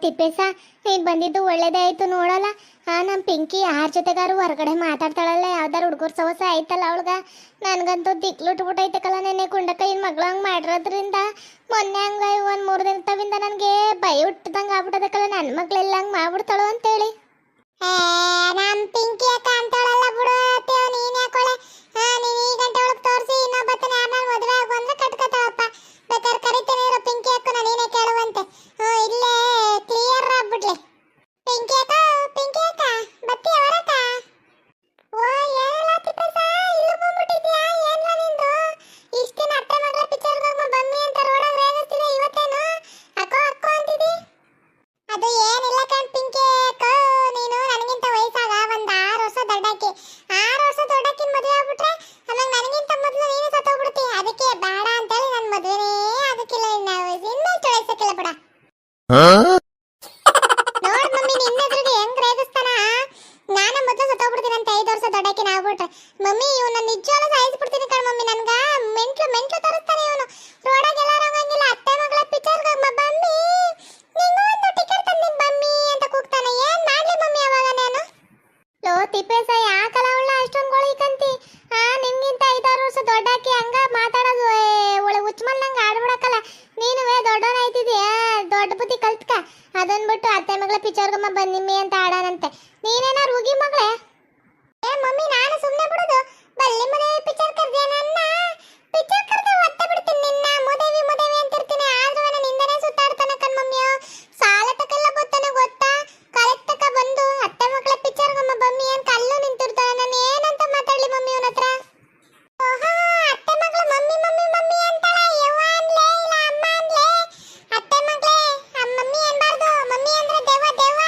ತಿಪ್ಪೇಸ ನೀನು ಬಂದಿದ್ದು ಒಳ್ಳೇದೇ ಆಯ್ತು ನೋಡಲ್ಲ. ನಮ್ಮ ಪಿಂಕಿ ಯಾರ ಜೊತೆಗಾರು ಹೊರಗಡೆ ಮಾತಾಡ್ತಾಳಲ್ಲ, ಯಾವ್ದಾರು ಹುಡುಗರು ಸವಸ ಆಯ್ತಲ್ಲ ಅವಳ್ಗ. ನನಗಂತೂ ದಿಕ್ಲುಟ್ಬಿಟ್ಟೈತಕ್ಕಲ್ಲ. ನೆನ್ನೆ ಕುಂಡಕ್ಕಯ್ಯನ ಮಗಳು ಹಂಗೆ ಮಾಡಿರೋದ್ರಿಂದ ಮೊನ್ನೆ ಹಂಗೆ ಒಂದು 3 ದಿನ ತವಿಂದ ನನಗೆ ಭಯ ಹುಟ್ಟದಂಗೆ ಆಗ್ಬಿಟ್ಟದಕ್ಕಲ್ಲ, ನನ್ನ ಮಗಳೆಲ್ಲ ಹಂಗೆ ಮಾಡ್ಬಿಡ್ತಾಳು ಅಂತೇಳಿ. ನಮ್ಮ ಪಿಂಕಿ ಅಕ್ಕ ಅಂತಾಳಲ್ಲ ಬಿಡು, ನೀನು ಯಾಕೊಳೆ ನೀನು ಈ ಗಂಟೆ ಒಳಗೆ ತೋರಿಸಿ ಇನ್ನೊಬ್ಬತ್ತನ ಯಾರನ್ನ ಮದುವೆ ಆಗುವಂದ್ರೆ ಕಟ್ಕೊತಾಳಪ್ಪ. ಬೇಕಾದ್ರೆ ಕರಿತೇನೆ ಇರೋ ಪಿಂಕಿ ಅಕ್ಕ, ನೀನೇ ಕೇಳುವಂತೆ. ಇಲ್ಲೇ ಕ್ಲಿಯರ್ ಆಗ್ಬಿಡ್ಲಿ. ಪಿಂಕಿ ಅಕ್ಕ ಬತ್ತಿ ಅವರಕ್ಕ. ಓ ಏನಲ್ಲ ತಿಪ್ಪಸ, ಇಲ್ಲಿ ಬಂದ್ಬಿಟ್ಟಿದ್ಯಾ? ಏನ್ಲ ನಿಂದು ಇಷ್ಟು ದಿನ ಅತ್ತೆ ಮಗಳ ಪಿಕ್ಚರ್ಗೆ ಹೋಗಿ ಬಮ್ಮಿ ಅಂತ ರೋಡಾಗ ರೇಗಿಸ್ತಿದೆ, ಇವತ್ತೇನು ಅಕ್ಕೋ ಅಂತಿದ್ದಿ? ಅದು ಏನಿಲ್ಲ ಕಣ್ ಪಿಂಕಿ ಅಕ್ಕ, ನೀನು ನನಗಿಂತ ವಯಸ್ಸಾಗ ಒಂದು 6 ವರ್ಷ ದೊಡ್ಡಾಕಿ. 6 ವರ್ಷ ದೊಡ್ಡಾಕಿನ ಮದುವೆ ಆಗ್ಬಿಟ್ರೆ ಆಮೇಲೆ ನನಗಿಂತ ಮೊದಲು ನೀನು ಸತ್ತೋಗ್ಬಿಡ್ತಿ. ಅದಕ್ಕೆ ಬೇಡ ಅಂತೇಳಿ ನನ್ನ ಮದುವೆನೇ ಆಗಕ್ಕಿಲ್ಲ. ಇನ್ಮೇಲೆ ತೊಳಸಕ್ಕಿಲ್ಲ ಬಿಡ. ನೋಡ್ ಮಮ್ಮಿ ನಿನ್ನೆದ್ರಿಗೆ ಹೆಂಗ್ ರೇಗಿಸ್ತಾನ. ನಾನು ಮೊದಲು ಸತ್ತೋಗ್ಬಿಡ್ತೀನಿ ಅಂತ 5 ವರ್ಷ ದೊಡ್ಡಾಕಿನ ಆಗ್ಬಿಟ್ರೆ. ಮಮ್ಮಿ ಇವನ್ನ ನಿಜವಾಗ್ಲೂ ಸಾಯಿಸ್ಬಿಡ್ತೀನಿ ಕಣ ಮಮ್ಮಿ. ನನ್ಗ ಮೆಂಟ್ಲು ತರಿಸ್ತಾನೆ ಇವನು. ರೋಡಾಗ ಎಲ್ಲಾರು ಹಂಗಿಲ್ಲ, ಅತ್ತೆ ಮಗಳ ಪಿಕ್ಚರ್ಗೆ ಬಮ್ಮಿ ನಿಂಗೂ ಒಂದು ಟಿಕೆಟ್ ತಂದಿನಿ ಬಮ್ಮಿ ಅಂತ ಕೂಗ್ತಾನೆ. ಏನ್ ಮಾಡ್ಲಿ ಮಮ್ಮಿ ಅವಾಗ ನಾನು? ಲೋ ತಿಪ್ಪೇಸ, ಯಾಕಲ್ಲ ಅವಳ ಅಷ್ಟೊಂದು ಗೋಳಿಕಂತಿ? ನಿಮ್ಗಿಂತ 5-6 ವರ್ಷ ದೊಡ್ಡಾಕಿ ಹಂಗ ಮಾತಾಡೋದು ಒಳ್ಳೆ ಹುಚ್ಚಮಲ್ನಂಗೆ ಆಡ್ಬಿಡಕ್ಕಲ್ಲ. ನೀನುವೇ ದೊಡ್ಡವನಾಯ್ತಿದ್ಯಾ, ದೊಡ್ಡ ಬುದ್ಧಿ ಕಲ್ತ್ಕ. ಅದನ್ ಬಿಟ್ಟು ಅತ್ತೆ ಮಗಳ ಪಿಕ್ಚರ್ಗಮ್ಮ ಬನ್ನಿಮ್ಮಿ ಅಂತ ಆಡಾನಂತೆ. ನೀನೇನಾರು ಹೋಗಿ ಮಗಳೇ? ಮಮ್ಮಿ ನಾನು ಸುಮ್ಮನೆ ಬಿಡೋದು. ಬಲ್ಲಿ ಮದುವೆ ಪಿಕ್ಚರ್ ಕರ್ದೆ, ನನ್ನ ಪಿಕ್ಚರ್ ಕರ್ದೆ ಒತ್ತೆ ಬಿಡ್ತೀನಿ ನಿನ್ನ. ಮುದೇವಿ ಅಂತಿರ್ತೀನಿ, ಆದ್ರೂ ನಿಂದನೇ ಸುತ್ತಾಡ್ತಾನೆ ಕಣ್ ಮಮ್ಮಿ. ಸಾಲ ತಕ್ಕೆಲ್ಲ ಗೊತ್ತಾನೆ ಗೊತ್ತಾ? ಕಾಲೇಜ್ ತಕ ಬಂದು ಅತ್ತೆ ಮಗಳ ಪಿಕ್ಚರ್ಗಮ್ಮ ಬಮ್ಮಿ ಅಂತ ಕಲ್ಲು ನಿಂತಿರ್ತಾಳೆ. ನಾನು ಏನಂತ ಮಾತಾಡ್ಲಿ ಮಮ್ಮಿ ಇವನ ಹತ್ರ? ಅತ್ತೆ ಮಗಳ ಮಮ್ಮಿ ಅಂತಾಳೆ. ಯವ್ವ ಅನ್ಲೇ ಇಲ್ಲ ಅಮ್ಮ ಅನ್ಲೇ. ಅತ್ತೆ ಮಗಳೇ ಮಮ್ಮಿ ಅನ್ಬಾರ್ದು, ಮಮ್ಮಿ ಅಂದ್ರೆ ದೇವ.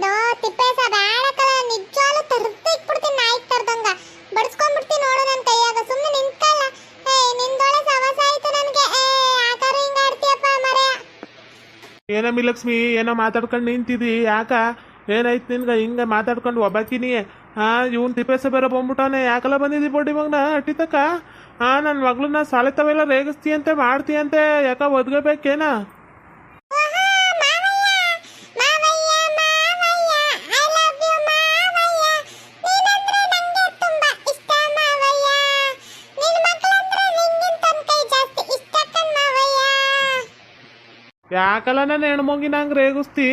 ನೋ ತಿಪ್ಪೇಸ ಬೇಡಕಲ್ಲ, ನಿಜವಾಗ್ಲೂ ತರ್ದು ಇಕ್ಬಿಡ್ತೀನಿ ನಾಯಿ ತರ್ದಂಗ. ಬಡ್ಸ್ಕೊಂಡ್ಬಿಡ್ತೀನಿ ನೋಡು ನನ್ನ ಕೈಯಾಗ. ಸುಮ್ಮನೆ ನಿಂತ್ಕಲ್ಲ. ನಿಂದೊಳೆ ಸವಸ ಆಯ್ತು ನನಗೆ. ಆಕಾರ ಹಿಂಗ ಆಡ್ತೀಯಪ್ಪ ಮರೆಯ. ಏನಮ್ಮಿ ಲಕ್ಷ್ಮಿ, ಏನೋ ಮಾತಾಡ್ಕೊಂಡು ನಿಂತಿದ್ದಿ, ಯಾಕ? ಏನಾಯ್ತು ನಿನ್ಗೆ ಹಿಂಗೆ ಮಾತಾಡ್ಕೊಂಡು ಒಬ್ಬಾಕಿನಿ? ಇವನ್ ತಿಪ್ಪೇಸ ಬೇರೆ ಬಂದ್ಬಿಟ್ಟವನೆ. ಯಾಕೆಲ್ಲ ಬಂದಿದ್ದಿ ಬೋಡಿ ಮಗನ ಅಟ್ಟಿತಕ್ಕ? ನನ್ನ ಮಗಳನ್ನ ಸಾಲೆತವೆಲ್ಲ ರೇಗಿಸ್ತೀಯಂತೆ ಮಾಡ್ತೀಯಂತೆ, ಯಾಕ ಒದ್ಗಬೇಕೇನ? ಯಾಕಲ್ಲ ನಾನು ಹೆಣ್ಮಗಿನ ಹಂಗೆ ರೇಗಿಸ್ತಿ?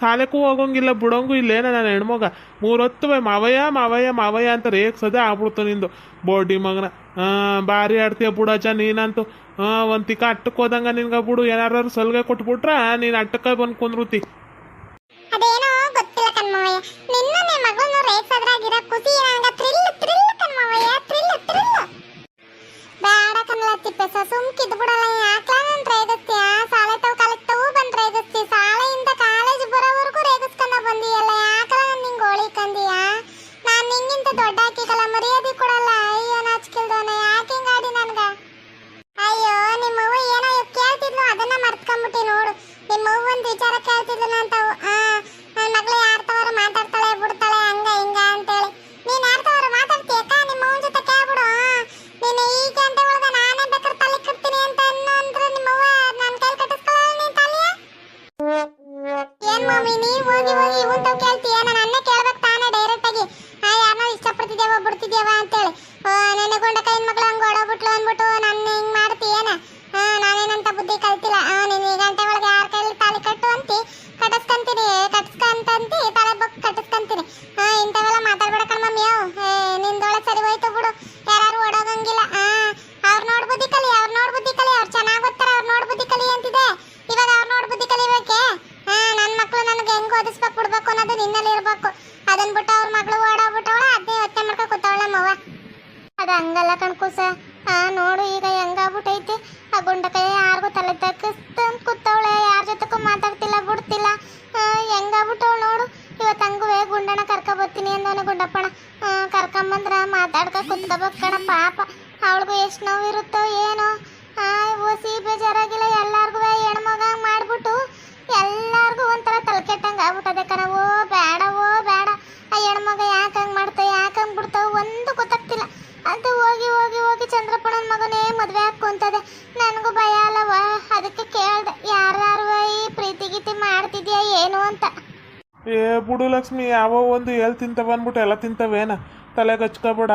ಸಾಲೆಕ್ಕೂ ಹೋಗೋಂಗಿಲ್ಲ ಬಿಡೋಂಗೂ ಇಲ್ಲೇನ ನನ್ನ ಹೆಣ್ಮಗ. 3 ಹೊತ್ತು ಮಾವಯ್ಯ ಅಂತ ರೇಗ್ಸೋದೇ ಆಗ್ಬಿಡ್ತು ನಿಂದು ಬೋಡಿ ಮಗನ. ಭಾರಿ ಆಡ್ತೀಯ ಬಿಡಚ್ಚ ನೀನಂತೂ. ಒಂದು ತಿಕ್ಕ ಅಟ್ಟಕ್ಕೆ ಹೋದಂಗ ನಿನ್ಗೆ ಬಿಡು. ಏನಾರು ಸಲ್ಗೆ ಕೊಟ್ಬಿಟ್ರ ನೀನು ಅಟ್ಟಕ್ಕೆ ಬಂದು ಕುಂದ್ರುತಿ. ಅದೇನೋ ಗೊತ್ತಿಲ್ಲ ಕಣ್ಮವಯ್ಯ, ನಿನ್ನ ಮಗಳನ್ನ ರೇಗ್ಸೋದ್ರಾಗಿರೋ ಖುಷಿ ನಂಗೆ ಥ್ರಿಲ್ ಕಣ್ಮವಯ್ಯ, ಥ್ರಿಲ್. ಬೇಡ ಕಣ್ಲ ತಿಪ್ಪೇಸ, ಸುಮ್ಕಿದ್ ಬಿಡಲ್ಲ. ಯಾಕೆ ನಾನು ರೇಗಿಸ್ತೀಯ? ಸಾಲೆ ತವು ಬಂದು ರೇಗಿಸ್ತಿ. ಶಾಲೆಯಿಂದ ಕಾಲೇಜ್ ಬರೋವರೆಗೂ ರೇಗಿಸ್ಕೊಂಡ ಬಂದಿಯಲ್ಲ. ಯಾಕಲ್ಲ ನಿಂಗೆ ಗೋಳಿ ಕಂದಿಯ? ನಾನು ನಿಂಗಿಂತ ದೊಡ್ಡ ಹಾಕಿಕಲ್ಲ, ಮರ್ಯಾದೆ ಕೊಡಲ್ಲ. ಅಯ್ಯೋ ನಾಚಿಕೆಲ್ದವನ, ಯಾಕೆ ಹಿಂಗಾಡಿ ನನ್ಗ? ಅಯ್ಯೋ ನಿಮ್ಮವ್ವ ಏನೋ ಕೇಳ್ತಿದ್ಲು, ಅದನ್ನ ಮರ್ತ್ಕೊಂಡ್ಬಿಟ್ಟಿ ನೋಡು. ನಿಮ್ಮವ್ವ ಒಂದು ವಿಚಾರ ಕೇಳ್ತಿದ್ಲು ನಂತವು. ನನ್ನ ಮಗಳು ಯಾರ್ತವರ ಮಾತಾಡ್ತಾಳೆ ಬಿಡ್ತಾಳೆ ಹಂಗ ಹಿಂಗ ಅಂತೇಳಿ. ನೀನ್ ಯಾರ್ತವರ ಮಾತಾಡ್ತೀಯಕ್ಕ? ನಿಮ್ಮವ್ವನ ಜೊತೆ ಕೇಳ್ಬಿಡು. ನೀನು ಈ ಗಂಟೆ ಒಳಗ ನಾನೇ ಬೇಕಾದ್ರೆ ತಲೆ ಕಟ್ತೀನಿ ಅಂತ ಅಂದ್ರೆ ನಿಮ್ಮವ್ವ ನನ್ನ ಕೈ ಕಟ್ಟಿಸ್ಕೊಳ್ಳಲ್ಲ ನೀನ್ ತಲೆಯ? ಏನ್ ಮಮ್ಮಿ ನೀ ಹೋಗಿ ಇವಂತವ್ ಕೇಳ್ತೀಯ? ನಾನು ಅನ್ನ ಕೇಳ್ಬೇಕು ತಾನೇ ಡೈರೆಕ್ಟ್ ಆಗಿ. ಯಾರನ್ನ ಇಷ್ಟಪಡ್ತಿದ್ಯಾವ ಬಿಡ್ತಿದ್ಯಾವ ಅಂತೇಳಿ. ನೆನೆಗೊಂಡ ಕೈನ ಮಗಳು ಹಂಗ ಓಡೋಗ್ಬಿಟ್ಲು ಅಂದ್ಬಿಟ್ಟು ನನ್ನ ಹಿಂಗ್ ಮಾಡ್ತೀಯೇನ? ನಾನೇನಂತ ಬುದ್ಧಿ ಕಲ್ತಿಲ್ಲ. ನೀನು ಈ ಗಂಟೆ ಒಳಗೆ ಯಾರ ಕೈಲಿ ತಾಲಿ ಕಟ್ಟು ಅಂತಿ, ಕಟ್ಟಿಸ್ಕೊಂತೀನಿ ತಲೆ ಬೊಕ್ ಕಟ್ಟಿಸ್ಕೊಂತೀನಿ. ಇಂಥವೆಲ್ಲ ಮಾತಾಡ್ಬೇಡ ಕಣ್ಮಮ್ಮಿ. ನಿಂದೊಳೆ ಸರಿ ಹೋಯ್ತು ಬಿಡು. ಯಾರು ಓಡೋಗಂಗಿಲ್ಲ. ಅವ್ರು ನೋಡ್ ಬುದ್ಧಿ ಕಲಿ. ಅವ್ರು ಚೆನ್ನಾಗ್ ಓದ್ತಾರ, ಅವ್ರು ನೋಡ್ ಬುದ್ಧಿ ಕಲಿ ಅಂತಿದೆ. ಇವಾಗ ಅವ್ರು ನೋಡ್ ಬುದ್ಧಿ ಕಲಿಬೇಕೆ? ನನ್ನ ಮಕ್ಳು ನನಗೆ ಹೆಂಗ್ ಓದಿಸ್ಬೇಕು ಬಿಡ್ಬೇಕು ಅನ್ನೋದು ನಿನ್ನಲ್ಲಿ ಇರ್ಬೇಕು. ಅದನ್ ಬಿಟ್ಟು ಅವ್ರ ಮಗಳು ಓಡೋಗ್ಬಿಟ್ಟವಳ, ಅದೇ ಯೋಚನೆ ಮಾಡ್ಕೊ ಕೂತವಳ ಮವ್ವ. ಅದು ಹಂಗಲ್ಲ ಕಣ್ಕೂಸ. ನೋಡು ಈಗ ಹೆಂಗಾಗ್ಬಿಟ್ಟೈತಿ. ಆ ಗುಂಡಕೈ ಯಾರಿಗೂ ತಲೆ ತಗ್ಗಿಸ್ತಂತ ಕೂತವಳೆ, ಯಾರ ಜೊತೆಗೂ ಮಾತಾಡ್ತಿಲ್ಲ ಬಿಡ್ತಿಲ್ಲ. ಹೆಂಗಾಗ್ಬಿಟ್ಟವಳು ನೋಡು. ಇವತ್ತು ಹಂಗುವೆ ಗುಂಡನ ಕರ್ಕೊಬರ್ತೀನಿ ಅಂದವನ ಗುಂಡಪ್ಪಣ. ಕರ್ಕೊಂಬಂದ್ರ ಮಾತಾಡ್ಕ ಕುತ್ಕೋಬೇಕು ಕಣ ಪಾಪ. ಅವಳಿಗೂ ಎಷ್ಟು ನೋವು ಇರುತ್ತೋ ಏನೋ. ಓಸಿ ಬೇಜಾರಾಗಿಲ್ಲ. ಎಲ್ಲಾರ್ಗು ಹೆಣ್ಮಗ ಮಾಡ್ಬಿಟ್ಟು ಎಲ್ಲಾರ್ಗು ಒಂಥರ ತಲೆ ಕೆಟ್ಟಂಗೆ ಆಗ್ಬಿಟ್ಟದೆ ಕಣ. ಓ ಬೇಡ ಆ ಹೆಣ್ಮಗ ಯಾಕೆ ಹಂಗೆ ಮಾಡ್ತಾವ, ಯಾಕೆ ಹಂಗೆ ಬಿಡ್ತಾವ ಒಂದು ಗೊತ್ತಾಗ್ತಿಲ್ಲ. ಅದು ಹೋಗಿ ಚಂದ್ರ ಏ ಬಿಡು ಲಕ್ಷ್ಮಿ, ಯಾವ ಒಂದು ಎಲ್ಲಿ ತಿಂತವೆ ಅಂದ್ಬಿಟ್ಟು ಎಲ್ಲ ತಿಂತವೇನ, ತಲೆಗೆ ಹಚ್ಕೋಬೇಡ.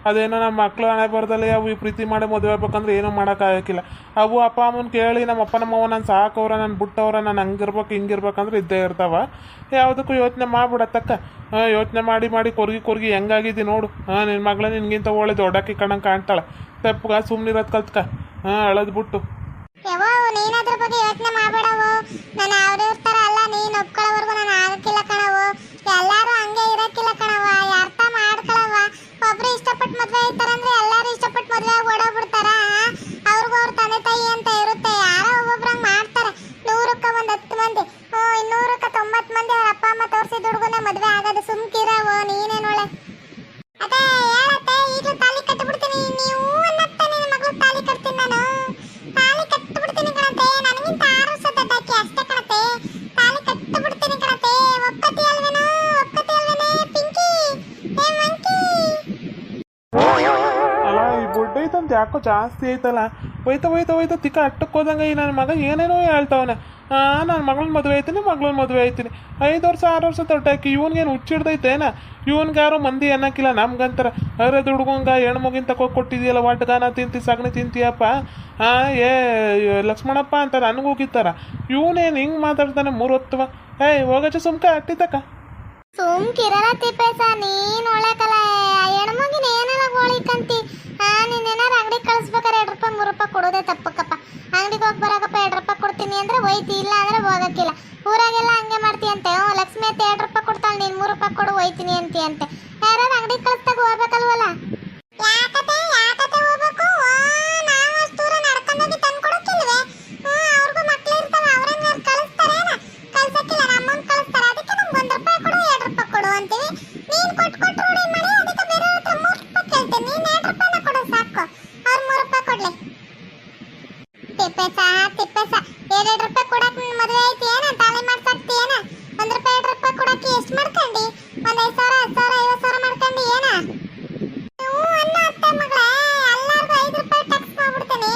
ಅದೇನೋ ನಮ್ಮ ಮಕ್ಳು ಹಣೆ ಬರ್ದಲ್ಲೇ ಅವು ಈ ಪ್ರೀತಿ ಮಾಡಿ ಮದುವೆ ಆಗ್ಬೇಕಂದ್ರೆ ಏನೂ ಮಾಡೋಕ್ಕಾಗಕ್ಕಿಲ್ಲ. ಅವು ಅಪ್ಪ ಅಮ್ಮನ ಕೇಳಿ ನಮ್ಮ ಅಪ್ಪ ನಮ್ಮವ್ವ ನಾನು ಸಾಕವ್ರ, ನಾನು ಬಿಟ್ಟವ್ರ, ನಾನು ಹಂಗಿರ್ಬೇಕು ಹಿಂಗಿರ್ಬೇಕಂದ್ರೆ ಇದ್ದೇ ಇರ್ತಾವ. ಯಾವುದಕ್ಕೂ ಯೋಚನೆ ಮಾಡ್ಬಿಡತ್ತಕ್ಕ. ಯೋಚನೆ ಮಾಡಿ ಮಾಡಿ ಕೊರ್ಗಿ ಹೆಂಗಾಗಿದ್ದಿ ನೋಡು. ನಿನ್ನ ಮಗಳ ನಿನ್ಗಿಂತ ಒಳ್ಳೆ ದೊಡ್ಡಕ್ಕಿ ಕಣಂಗೆ ಕಾಣ್ತಾಳೆ. ತೆಪ್ಪಗ ಸುಮ್ಮನಿರೋದು ಕಲ್ತ್ಕ. ಅಳದ್ಬಿಟ್ಟು ಯವ್ವ ನೀನ್ ಅದ್ರ ಬಗ್ಗೆ ಯೋಚನೆ ಮಾಡಬೇಡವು. ನಾನು ಅವ್ರ ತರ ಅಲ್ಲ, ನೀನ್ ಒಪ್ಕೊಳ್ಳೋವರೆಗೂ ನಾನು ಆಗಕ್ಕಿಲ್ಲ ಕಣವು. ಎಲ್ಲಾರು ಹಂಗೆ ಇರಕ್ಕಿಲ್ಲ ಕಣವ, ಅರ್ಥ ಮಾಡ್ಕೊಳವ. ಒಬ್ರು ಇಷ್ಟಪಟ್ಟು ಮದ್ವೆ ಆಯ್ತಾರಂದ್ರೆ ಎಲ್ಲಾರು ಇಷ್ಟಪಟ್ಟು ಮದ್ವೆ ಆಗಿ ಓಡೋಗ್ಬಿಡ್ತಾರ. ಅವ್ರಿಗೂ ಅವ್ರ ತಂದೆ ತಾಯಿ ಅಂತ ಇರುತ್ತೆ, ಯಾರೋ ಒಬ್ಬೊಬ್ರಂಗ್ ಮಾಡ್ತಾರೆ. 100ಕ್ಕೆ 10 ಮಂದಿ, 200ಕ್ಕೆ 90 ಮಂದಿ ಅವ್ರ ಅಪ್ಪ ಅಮ್ಮ ತೋರಿಸಿದ ಹುಡುಗನೇ ಮದ್ವೆ ಆಗೋದು. ಸುಮ್ಕಿರವು ನೀನೇನೊಳೆ. ಅದೇ ಹೇಳತ್ತೆ, ಈಗಲೂ ತಾಲಿ ಕಟ್ಟಿಬಿಡ್ತೀನಿ. ನೀವು ಅನ್ನತ್ತೆ ನಿನ್ನ ಮಗಳು ತಾಲಿ ಕಟ್ತೀನಿ. ನಾನು ತಾಲಿ ಕಟ್ಟಿಬಿಡ್ತೀನಿ ಕಣತೆ. ನನಗಿಂತ 6 ವರ್ಷ ದೊಡ್ಡಾಕಿ ಅಷ್ಟೇ ಕಣತೆ. ತಾಲಿ ಕಟ್ಟಿಬಿಡ್ತೀನಿ ಕಣತೆ. ಒಪ್ಪತಿ ಅಲ್ವೇನೋ, ಒಪ್ಪತಿ ಅಲ್ವೇನೆ ಪಿಂಕಿ, ಏ ಮಂಕಿ. ಅಲ್ಲ ಈ ಬೊಡ್ಡೆ ಐತಂತ ಯಾಕೋ ಜಾಸ್ತಿ ಐತಲ್ಲ. ಹೋಯ್ತಾ ತಿಕ್ಕ ಅಟ್ಟಕ್ಕೆ ಹೋದಂಗೆ ಈ ನನ್ನ ಮಗ ಏನೇನೋ ಹೇಳ್ತಾವನೆ. ನನ್ನ ಮಗಳನ್ನ ಮದುವೆ ಆಯ್ತೀನಿ, ಮಗಳನ್ನ ಮದುವೆ ಆಯ್ತೀನಿ. 5 ವರ್ಷ 6 ವರ್ಷ ತೊಟ್ಟಾಕಿ ಇವನ್ಗೇನು ಹುಚ್ಚಿಡ್ದೈತೇನ? ಇವನ್ಗೆ ಯಾರೋ ಮಂದಿ ಅನ್ನಕ್ಕಿಲ್ಲ, ನಮ್ಗಂತಾರ ಅರದ ಹುಡ್ಗಂಗ ಹೆಣ್ಮಗಿನ ತಕೋ ಕೊಟ್ಟಿದ್ಯಲ್ಲ, ಒಟ್ಗಾನ ತಿಂತಿ ಸಗಣಿ ತಿಂತೀಯಪ್ಪ, ಏ ಲಕ್ಷ್ಮಣಪ್ಪ ಅಂತ ನನಗೆ ಹೋಗಿತ್ತಾರ. ಇವನೇನು ಹಿಂಗೆ ಮಾತಾಡ್ತಾನೆ 3 ಹೊತ್ತವ. ಹೋಗಚ್ಚ ಸುಮ್ಕ ಅಟ್ಟಿತಕ್ಕ. ಸುಮ್ಕಿರಲ್ಲ ತಿಪ್ಪೇಸ, ನೀನ್ ಒಳ್ಳೆಕಲ್ಲ. ಹೆಣ್ಮಗಿನ ಏನೆಲ್ಲ ಗೋಳಿಕಂತಿ. ನೀನೇನಾರು ಅಂಗಡಿಗೆ ಕಳಿಸ್ಬೇಕಾರೆ 2 ರೂಪಾಯಿ 3 ರೂಪಾಯಿ ಕೊಡೋದೇ ತಪ್ಪಕ್ಕಪ್ಪ. ಅಂಗಡಿಗೆ ಹೋಗಿ ಬರಕಪ್ಪ 2 ರೂಪಾಯಿ ಕೊಡ್ತೀನಿ ಅಂದ್ರೆ ಹೋಯ್ತಿ, ಇಲ್ಲ ಅಂದ್ರೆ ಹೋಗಕ್ಕಿಲ್ಲ. ಊರಾಗೆಲ್ಲ ಹಂಗೆ ಮಾಡ್ತೀಯಂತೆ. ಲಕ್ಷ್ಮಿ ಅಂತ 2 ರೂಪಾಯಿ ಕೊಡ್ತಾಳೆ, ನೀನು 3 ರೂಪಾಯಿ ಕೊಡು ಹೋಯ್ತೀನಿ ಅಂತೀಯಂತೆ. ಯಾರು ಅಂಗಡಿಗೆ ಕಳಿಸ್ದಾಗ ಹೋಗ್ಬೇಕಲ್ವಲ್ಲ. ಯಾಕತೆ ಹೋಗ್ಬೇಕು? ನಾವು ಅಷ್ಟು ದೂರ ನಡ್ಕೊಂಡೋಗಿ ತಂದು ಕೊಡಕ್ಕಿಲ್ವೇ? ಅವ್ರಿಗೂ ಮಕ್ಳು ಇರ್ತಾವೆ, ಅವ್ರನ್ನ ಕಳಿಸ್ತಾರೇನ? ಕಳ್ಸಕ್ಕಿಲ್ಲ, ನಮ್ಮನ್ನ ಕಳಿಸ್ತಾರೆ. ಅದಕ್ಕೆ ನಮ್ಗೆ 1 ರೂಪಾಯಿ ಕೊಡು 2 ರೂಪಾಯಿ ಕೊಡು ಅಂತೀವಿ. ನೀನು ಕೊಟ್ಟು ರೂಢಿ ಮಾಡಿ ಅದಕ್ಕೆ ಬೇರೆ ಹತ್ರ 3 ರೂಪಾಯಿ ಕೇಳ್ತೀನಿ. ನೀನು 2 ರೂಪಾಯಿನ ಕೊಡು ಸಾಕು, ಅವ್ರು 3 ರೂಪಾಯಿ ಕೊಡ್ಲಿ. ತಿಪ್ಪೇಸ 2 ರೂಪಾಯಿ ಕೊಡಕ್ ಮದುವೆ ಐತಿ ಏನ? ತಾಳಿ ಮಾಡ್ಸಾಕ್ತಿ ಏನ? 1 ರೂಪಾಯಿ 2 ರೂಪಾಯಿ ಕೊಡಕ್ಕೆ ಎಷ್ಟು ಮಾಡ್ಕೊಂಡಿ? 1 5,000 10,000 50,000 ಮಾಡ್ಕೊಂಡಿ ಏನ? ನೀವು ಅನ್ನ ಅತ್ತೆ ಮಗಳೇ, ಎಲ್ಲಾರ್ಗು 5 ರೂಪಾಯಿ ಟ್ಯಾಕ್ಸ್ ಮಾಡ್ಬಿಡ್ತೀನಿ.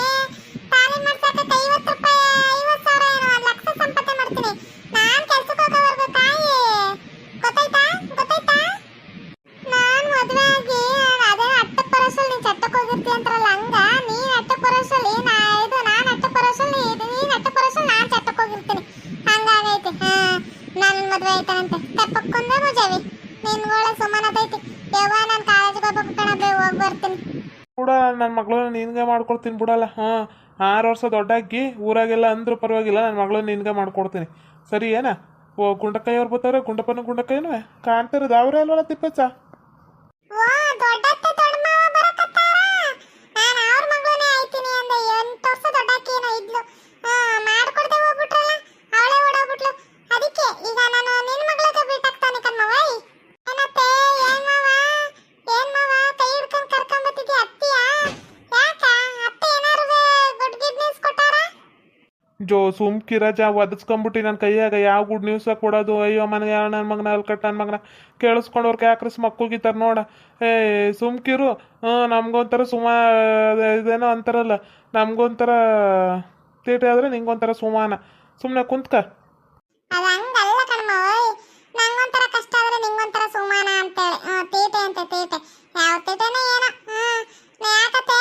ತಾಳಿ ಮಾಡ್ಸಾಕಕ್ಕೆ 50 ರೂಪಾಯಿ 50,000 ಏನೋ 1 ಲಕ್ಷ ಸಂಪಾದನೆ ಮಾಡ್ತೀನಿ. ನಾನ್ ಕೆಲ್ಸಕ್ಕೆ ಹೋಗೋವರೆಗೂ ಕಾಯಿ. ಗೊತ್ತಾಯ್ತಾ? ನಾನ್ ಮದುವೆ ಆಗಿ ಅದೇ ಅಟ್ಟಕ್ಕೆ ಬರೋಸಲ್ಲಿ ನೀನ್ ಚಟ್ಟಕ್ಕೆ ಹೋಗಿರ್ತಿ ಅಂತಾರಲ್ಲ, ಹಂಗ ನೀನ್ ಅಟ್ಟಕ್ಕೆ ಬರೋಸಲ್ಲಿ ನಾನ್ ಅಟ್ಟಕ್ಕೆ ಬರೋಸಲ್ಲಿ ನೀನ್ ಅಟ್ಟಕ್ಕೆ ಬರೋಸಲ್ಲಿ ನಾನ್ ಚಟ್ಟಕ್ಕೆ ಹೋಗಿರ್ತೀನಿ. ಹಂಗಾಗೈತಿ. ನನ್ ಮದುವೆ ಆಯ್ತಾನಂತೆ ತೆಪ್ಪಕ್ಕೊಂದೇ ಮುಜಾವಿ. ನಿನ್ಗೋಳೆ ಸುಮ್ಮನದೈತಿ. ಯವ್ವ ನಾನು ಕಾಲೇಜಿಗೆ ಹೋಗ್ಬೇಕು ಕಣಬೆ, ಹೋಗಿ ಬರ್ತೀನಿ. ಕೂಡ ನನ್ನ ಮಗಳನ್ನ ನಿನ್ಗೆ ಮಾಡ್ಕೊಡ್ತೀನಿ ಬಿಡಲ್ಲ. 6 ವರ್ಷ ದೊಡ್ಡಾಕಿ ಊರಾಗೆಲ್ಲ ಅಂದ್ರೂ ಪರವಾಗಿಲ್ಲ, ನನ್ನ ಮಗಳನ್ನ ನಿನ್ಗೆ ಮಾಡ್ಕೊಡ್ತೀನಿ. ಸರಿ ಏನ? ಗುಂಡಕ್ಕಯ್ಯವ್ರು ಬರ್ತಾರೆ. ಗುಂಡಪ್ಪನೂ ಕಾಣ್ತಿರೋದು ಅವರೇ ಅಲ್ವಲ್ಲ ತಿಪ್ಪಚ್ಚ? ವಾ ದೊಡ್ಡತ್ತೆ ದೊಡ್ಡ ಮಾವ ಬರಕತ್ತಾರ. ನಾನು ಅವ್ರ ಮಗಳನ್ನೇ ಆಯ್ತೀನಿ ಅಂದೆ. 8 ವರ್ಷ ದೊಡ್ಡಾಕಿ ಏನೋ ಇದ್ಲು, ಮಾಡ್ಕೊಡ್ದೆ ಹೋಗ್ಬಿಟ್ರಲ್ಲ, ಅವಳೇ ಓಡೋಗ್ಬಿಟ್ಲು. ಅದಕ್ಕೆ ಈಗ ನಾನು ನಿನ್ನ ಮಗಳಿಗೆ ಬಿಟ್ಟಾಕ್ತಾನೆ ಕಣ್ಮವ. ಏನತ್ತೆ? ಏನ್ ಮಾವ ಕೈ ಹಿಡ್ಕೊಂಡು ಕರ್ಕೊಂಬತ್ತಿದ್ದೆ ಅತ್ತಿಯ? ಯಾಕ ಅತ್ತೆ ಏನಾರು ಗುಡ್ ನ್ಯೂಸ್ ಕೊಟ್ಟಾರ? ಸುಮ್ಕಿರಜ ಒದಸ್ಕೊಂಬಿಟ್ಟು ನನ್ನ ಕೈಯಾಗ ಯಾವ ಗುಡ್ ನ್ಯೂಸ ಕೊಡೋದು. ಅಯ್ಯೋ ಮನೆಗೆ ನನ್ನ ಮಗನ ಅಲ್ಕಟ್ಟ ನನ್ನ ಮಗನ ಕೇಳಿಸ್ಕೊಂಡವ್ರಿಗೆ ಯಾಕ್ರಸ್ ಮಕ್ಕಳಿಗಿತ್ತಾರ ನೋಡ. ಸುಮ್ಕಿರು. ನಮ್ಗೊಂಥರ ಇದೇನೋ ಅಂತಾರಲ್ಲ, ನಮ್ಗೊಂಥರ ತೀಟೆ ಆದ್ರೆ ನಿಂಗೊಂಥರ ಸುಮಾನ. ಸುಮ್ಮನೆ ಕುಂತ್ಕ. ಅದು ಹಂಗಲ್ಲ ಕಣ್ಮವ. ನಂಗೊಂಥರ ಕಷ್ಟ ಆದ್ರೆ ನಿಂಗೊಂಥರ ಸುಮಾನ ಅಂತೇಳಿ. ತೀಟೆ ಅಂತ ತೀಟೆ. ಯಾವ ತೀಟೆನೋ ಏನೋ. ಯಾಕತ್ತೆ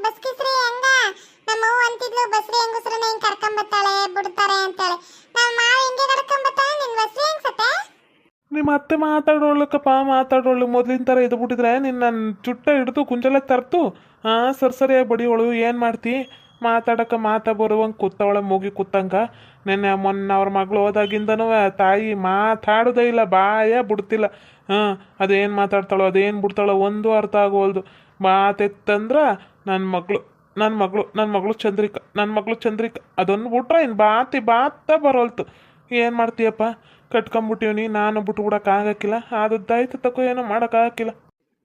ಬಸ್ಕಿಸ್ರಿ ಹೆಂಗ? ನಮ್ಮ ಅವ್ವ ಅಂತಿದ್ಲು, ಬಸ್ರಿ ಹೆಂಗಸ್ರನ್ನ ಹಿಂಗ್ ಕರ್ಕೊಂಬತ್ತಾಳೆ ಬಿಡ್ತಾರೆ ಅಂತೇಳಿ. ನಮ್ಮ ಮಾವ ಹಿಂಗೆ ಕರ್ಕೊಂಬತ್ತಾಳೆ, ನಿನ್ ಬಸ್ರಿ ಹೆಂಗ್ಸತ್ತೆ? ನಿಮ್ಮ ಅತ್ತೆ ಮಾತಾಡೋಳ್ಕಪ್ಪ, ಮಾತಾಡೋಳು ಮೊದ್ಲಿನ ಥರ ಇದು ಬಿಟ್ಟಿದ್ರೆ ನಿನ್ನ ಚುಟ್ಟ ಹಿಡಿದು ಕುಂಚಲ ತರ್ತು ಸರಿಯಾಗಿ ಬಡಿಯೋಳು. ಏನು ಮಾಡ್ತಿ? ಮಾತಾಡಕ್ಕೆ ಬರುವಂಗೆ ಕೂತವಳೆ ಮೂಗಿ ಕೂತಂಗ. ಮೊನ್ನೆ ಅವ್ರ ಮಗಳು ಹೋದಾಗಿಂದನೂ ತಾಯಿ ಮಾತಾಡೋದೇ ಇಲ್ಲ, ಬಾಯೇ ಬಿಡ್ತಿಲ್ಲ. ಅದೇನು ಮಾತಾಡ್ತಾಳೋ ಅದೇನು ಬಿಡ್ತಾಳೋ ಒಂದು ಅರ್ಥ ಆಗೋಲ್ದು. ಮಾತೆತ್ತಂದ್ರೆ ನನ್ನ ಮಗಳು ಚಂದ್ರಿಕಾ ಅದನ್ನು ಬಿಟ್ರೆ ಇನ್ನು ಬಾತ ಬರೋಲ್ತು. ಏನು ಮಾಡ್ತೀಯಪ್ಪ? ಕಟ್ಕೊಂಬಿಟ್ಟಿವ್ನಿ, ನಾನು ಬಿಟ್ಟು ಬಿಡೋಕ್ಕಾಗಕ್ಕಿಲ್ಲ. ಆದದ್ದಾಯ್ತು ತಗೋ, ಏನೋ ಮಾಡೋಕ್ಕಾಗಕ್ಕಿಲ್ಲ.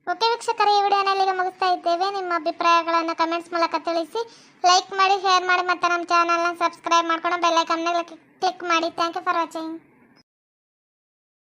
ಓಕೆ ವೀಕ್ಷಕರೇ, ಈ ವಿಡಿಯೋನ ಇಲ್ಲಿಗೆ ಮುಗಿಸ್ತಾ ಇದ್ದೇವೆ. ನಿಮ್ಮ ಅಭಿಪ್ರಾಯಗಳನ್ನು ಕಮೆಂಟ್ಸ್ ಮೂಲಕ ತಿಳಿಸಿ, ಲೈಕ್ ಮಾಡಿ, ಶೇರ್ ಮಾಡಿ, ಮತ್ತು ನಮ್ಮ ಚಾನಲ್ನ ಸಬ್ಸ್ಕ್ರೈಬ್ ಮಾಡ್ಕೊಂಡು ಬೆಲ್ ಐಕಾನ್ನ ಕ್ಲಿಕ್ ಮಾಡಿ. Thank you for watching.